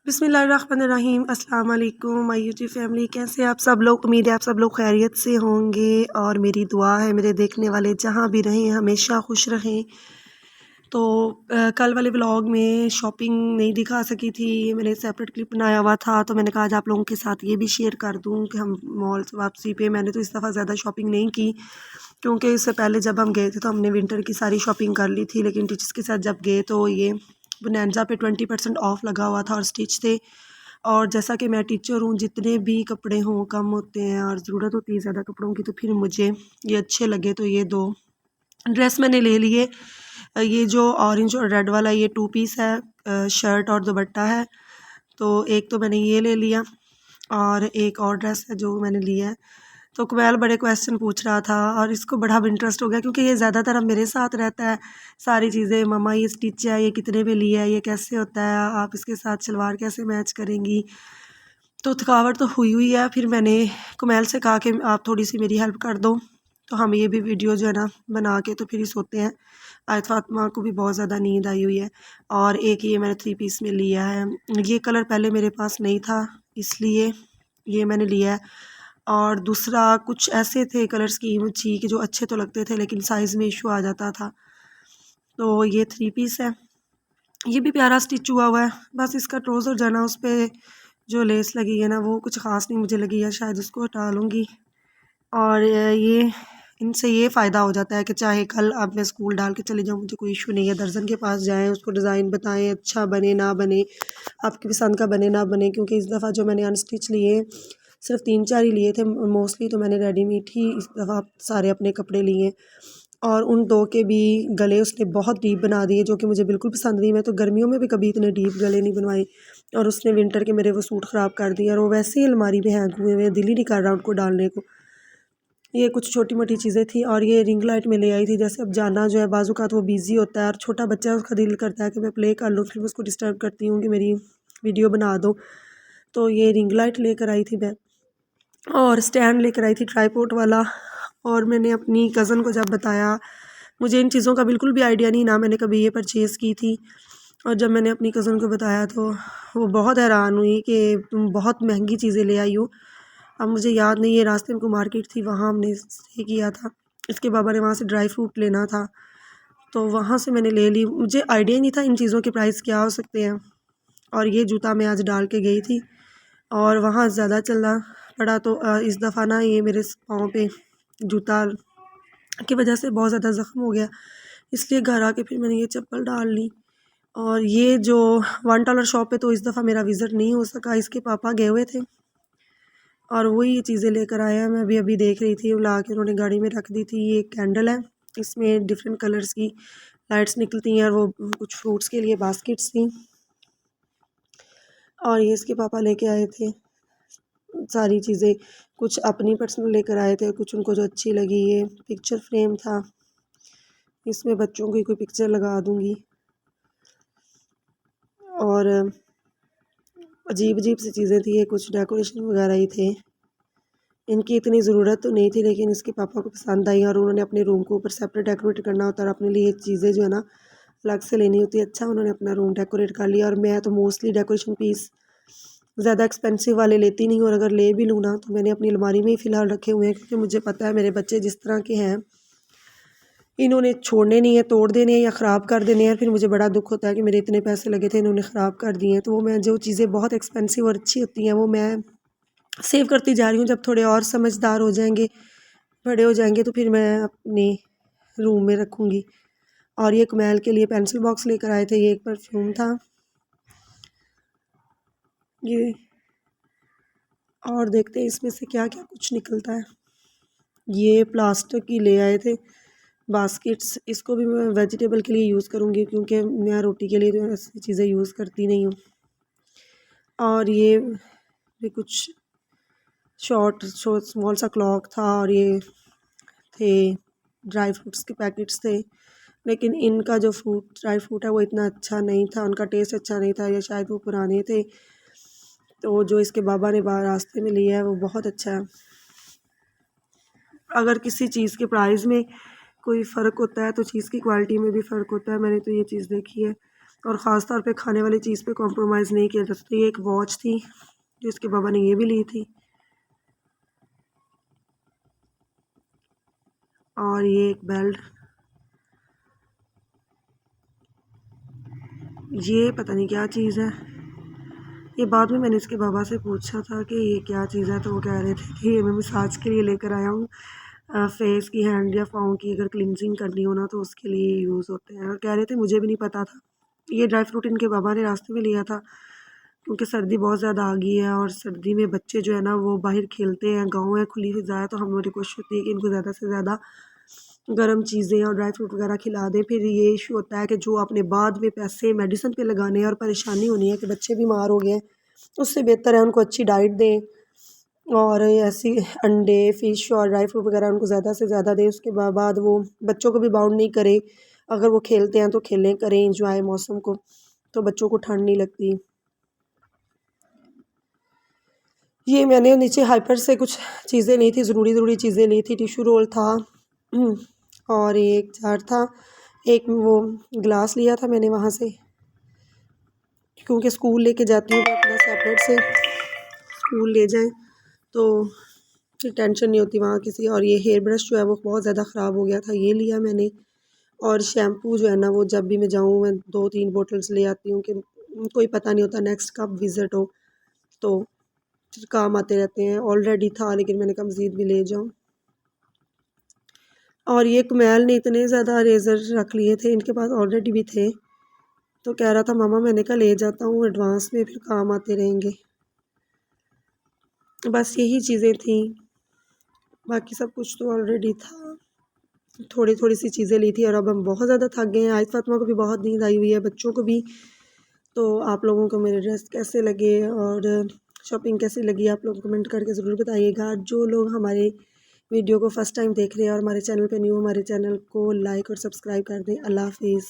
बिस्मिल्लाहिर्रहमानिर्रहीम। अस्सलाम वालेकुम माय यूट्यूब फैमिली, कैसे आप सब लोग। उम्मीद है आप सब लोग खैरियत से होंगे और मेरी दुआ है मेरे देखने वाले जहाँ भी रहें हमेशा खुश रहें। तो कल वाले व्लॉग में शॉपिंग नहीं दिखा सकी थी, मैंने सेपरेट क्लिप बनाया हुआ था, तो मैंने कहा आज आप लोगों के साथ ये भी शेयर कर दूँ कि हम मॉल से वापसी पे मैंने तो इस दफ़ा ज़्यादा शॉपिंग नहीं की, क्योंकि इससे पहले जब हम गए थे तो हमने विंटर की सारी शॉपिंग कर ली थी। लेकिन टीचर्स के साथ जब गए तो ये बोनांजा पे 20% ऑफ लगा हुआ था और स्टिच थे। और जैसा कि मैं टीचर हूँ, जितने भी कपड़े हों कम होते हैं और ज़रूरत होती है ज़्यादा कपड़ों की, तो फिर मुझे ये अच्छे लगे तो ये दो ड्रेस मैंने ले लिए। ये जो ऑरेंज और रेड वाला ये 2 पीस है, शर्ट और दुपट्टा है, तो एक तो मैंने ये ले लिया और एक और ड्रेस है जो मैंने लिया है। तो कुबैल बड़े क्वेश्चन पूछ रहा था और इसको बड़ा इंटरेस्ट हो गया, क्योंकि ये ज़्यादातर अब मेरे साथ रहता है सारी चीज़ें। मम्मा ये स्टिच है, ये कितने में लिया है, ये कैसे होता है, आप इसके साथ शलवार कैसे मैच करेंगी। तो थकावट तो हुई है, फिर मैंने कुमैल से कहा कि आप थोड़ी सी मेरी हेल्प कर दो, तो हम ये भी वीडियो जो है ना बना के तो फिर ही सोते हैं। आयत फातिमा को भी बहुत ज़्यादा नींद आई हुई है। और एक ये मैंने 3 पीस में लिया है, ये कलर पहले मेरे पास नहीं था इसलिए ये मैंने लिया है। और दूसरा कुछ ऐसे थे कलर स्कीम अच्छी कि जो अच्छे तो लगते थे लेकिन साइज़ में इशू आ जाता था। तो ये 3 पीस है, ये भी प्यारा स्टिच हुआ है। बस इसका ट्राउज़र जो है ना उस पर जो लेस लगी है ना वो कुछ ख़ास नहीं मुझे लगी है, शायद उसको हटा लूँगी। और ये इनसे ये फ़ायदा हो जाता है कि चाहे कल अब मैं स्कूल डाल के चली जाऊँ, मुझे कोई इशू नहीं है। दर्जन के पास जाएँ, उसको डिज़ाइन बताएँ, अच्छा बने ना बने, आपकी पसंद का बने ना बने। क्योंकि इस दफ़ा जो मैंने अनस्टिच लिए सिर्फ 3-4 ही लिए थे मोस्टली, तो मैंने रेडीमेड ही इस दफ़ा सारे अपने कपड़े लिए। और उन 2 के भी गले उसने बहुत डीप बना दिए, जो कि मुझे बिल्कुल पसंद नहीं। मैं तो गर्मियों में भी कभी इतने डीप गले नहीं बनवाए, और उसने विंटर के मेरे वो सूट ख़राब कर दिए और वो वैसे ही अलमारी में हैंग हुए हुए हैं, दिल ही नहीं कर रहा उनको डालने को। ये कुछ छोटी-मोटी चीज़ें थी। और ये रिंग लाइट में ले आई थी, जैसे अब जाना जो है बाज़ औक़ात वो बिज़ी होता है और छोटा बच्चा है, उसका दिल करता है कि मैं प्ले कर लूँ, फिर मैं उसको डिस्टर्ब करती हूँ कि मेरी वीडियो बना दो। तो ये रिंग लाइट लेकर आई थी मैं, और स्टैंड लेकर आई थी ट्राइपॉड वाला। और मैंने अपनी कज़न को जब बताया, मुझे इन चीज़ों का बिल्कुल भी आइडिया नहीं, ना मैंने कभी ये परचेज़ की थी। और जब मैंने अपनी कज़न को बताया तो वो बहुत हैरान हुई कि तुम बहुत महंगी चीज़ें ले आई हो। अब मुझे याद नहीं है, रास्ते में कोई मार्केट थी वहाँ हमने स्टे किया था, इसके बाबा ने वहाँ से ड्राई फ्रूट लेना था, तो वहाँ से मैंने ले ली। मुझे आइडिया ही नहीं था इन चीज़ों के प्राइस क्या हो सकते हैं। और ये जूता मैं आज डाल के गई थी और वहाँ ज़्यादा चलना पड़ा, तो इस दफ़ा ना ये मेरे पाँव पे जूता की वजह से बहुत ज़्यादा ज़ख्म हो गया, इसलिए घर आके फिर मैंने ये चप्पल डाल ली। और ये जो $1 शॉप पे तो इस दफ़ा मेरा विज़िट नहीं हो सका, इसके पापा गए हुए थे और वही ये चीज़ें लेकर आए हैं। मैं अभी देख रही थी, ला के उन्होंने गाड़ी में रख दी थी। ये कैंडल है, इसमें डिफरेंट कलर्स की लाइट्स निकलती हैं, और वो कुछ फ्रूट्स के लिए बास्केट्स थी। और ये इसके पापा लेके आए थे सारी चीज़ें, कुछ अपनी पर्सनल लेकर आए थे, कुछ उनको जो अच्छी लगी। ये पिक्चर फ्रेम था, इसमें बच्चों की कोई पिक्चर लगा दूँगी। और अजीब-अजीब सी चीज़ें थी, ये कुछ डेकोरेशन वगैरह ही थे। इनकी इतनी ज़रूरत तो नहीं थी, लेकिन इसके पापा को पसंद आई और उन्होंने अपने रूम को ऊपर सेपरेट डेकोरेट करना होता है और अपने लिए चीज़ें जो है ना अलग से लेनी होती है। अच्छा, उन्होंने अपना रूम डेकोरेट कर लिया। और मैं तो मोस्टली डेकोरेशन पीस ज़्यादा एक्सपेंसिव वाले लेती नहीं हूँ, और अगर ले भी लूँ ना तो मैंने अपनी अलमारी में ही फ़िलहाल रखे हुए हैं, क्योंकि मुझे पता है मेरे बच्चे जिस तरह के हैं इन्होंने छोड़ने नहीं है, तोड़ देने हैं या ख़राब कर देने हैं। फिर मुझे बड़ा दुख होता है कि मेरे इतने पैसे लगे थे, इन्होंने ख़राब कर दिए हैं। तो वो मैं जो चीज़ें बहुत एक्सपेंसिव और अच्छी होती हैं वो मैं सेव करती जा रही हूँ। जब थोड़े और समझदार हो जाएंगे, बड़े हो जाएंगे, तो फिर मैं अपने रूम में रखूँगी। और ये कुमैल के लिए पेंसिल बॉक्स लेकर आए थे, ये एक परफ्यूम था ये। और देखते हैं इसमें से क्या क्या कुछ निकलता है। ये प्लास्टिक की ले आए थे बास्केट्स, इसको भी मैं वेजिटेबल के लिए यूज़ करूँगी, क्योंकि मैं रोटी के लिए तो ऐसी चीज़ें यूज़ करती नहीं हूँ। और ये भी कुछ शॉर्ट स्मॉल सा क्लॉक था, और ये थे ड्राई फ्रूट्स के पैकेट्स थे। लेकिन इनका जो ड्राई फ्रूट है वो इतना अच्छा नहीं था, उनका टेस्ट अच्छा नहीं था, या शायद वो पुराने थे। तो जो इसके बाबा ने बाहर रास्ते में लिया है वो बहुत अच्छा है। अगर किसी चीज़ के प्राइस में कोई फ़र्क होता है तो चीज़ की क्वालिटी में भी फ़र्क होता है, मैंने तो ये चीज़ देखी है। और ख़ास तौर पे खाने वाली चीज़ पे कॉम्प्रोमाइज़ नहीं किया जा सकता। ये एक वॉच थी जो इसके पापा ने ये भी ली थी, और ये एक बेल्ट, ये पता नहीं क्या चीज़ है। ये बाद में मैंने इसके बाबा से पूछा था कि ये क्या चीज़ है, तो वो कह रहे थे कि ये मैं मसाज के लिए लेकर आया हूँ। फेस की, हैंड या पाँव की अगर क्लिनजिंग करनी हो ना तो उसके लिए यूज़ होते हैं। और कह रहे थे, मुझे भी नहीं पता था। ये ड्राई फ्रूट इनके बाबा ने रास्ते में लिया था क्योंकि सर्दी बहुत ज़्यादा आ गई है और सर्दी में बच्चे जो है ना वो बाहर खेलते हैं, गाँव है, खुली फिज़ा है, तो हमारी कोशिश होती है कि इनको ज़्यादा से ज़्यादा गर्म चीज़ें और ड्राई फ्रूट वगैरह खिला दें। फिर ये इशू होता है कि जो आपने बाद में पैसे मेडिसिन पे लगाने हैं और परेशानी होनी है कि बच्चे बीमार हो गए हैं, उससे बेहतर है उनको अच्छी डाइट दें और ऐसी अंडे, फ़िश और ड्राई फ्रूट वगैरह उनको ज़्यादा से ज़्यादा दें। उसके बाद वो बच्चों को भी बाउंड नहीं करें। अगर वो खेलते हैं तो खेलें, करें एंजॉय मौसम को, तो बच्चों को ठंड नहीं लगती। ये मैंने नीचे हाइपर से कुछ चीज़ें ली थी, ज़रूरी चीज़ें ली थी। टिश्यू रोल था और एक जार था, एक वो ग्लास लिया था मैंने वहाँ से, क्योंकि स्कूल लेके जाती हूँ मैं अपना सेपरेट से, स्कूल ले जाएँ तो फिर टेंशन नहीं होती वहाँ किसी। और ये हेयर ब्रश जो है वो बहुत ज़्यादा ख़राब हो गया था, ये लिया मैंने। और शैम्पू जो है ना वो जब भी मैं जाऊँ मैं 2-3 बॉटल्स ले आती हूँ कि कोई पता नहीं होता नेक्स्ट कब विज़िट हो, तो फिर काम आते रहते हैं। ऑलरेडी था लेकिन मैंने कहा मज़ीद भी ले जाऊँ। और ये कुमैल ने इतने ज़्यादा रेज़र रख लिए थे, इनके पास ऑलरेडी भी थे, तो कह रहा था मामा, मैंने कहा ले जाता हूँ एडवांस में, फिर काम आते रहेंगे। बस यही चीज़ें थी, बाकी सब कुछ तो ऑलरेडी था। थोड़ी सी चीज़ें ली थी और अब हम बहुत ज़्यादा थक गए हैं। आयत फ़ातिमा को भी बहुत नींद आई हुई है, बच्चों को भी। तो आप लोगों को मेरे ड्रेस कैसे लगे और शॉपिंग कैसी लगी, आप लोग कमेंट करके ज़रूर बताइएगा। जो लोग हमारे वीडियो को फ़र्स्ट टाइम देख रहे हैं और हमारे चैनल पे न्यू, हमारे चैनल को लाइक और सब्सक्राइब कर दें। अल्लाह हाफ़िज़।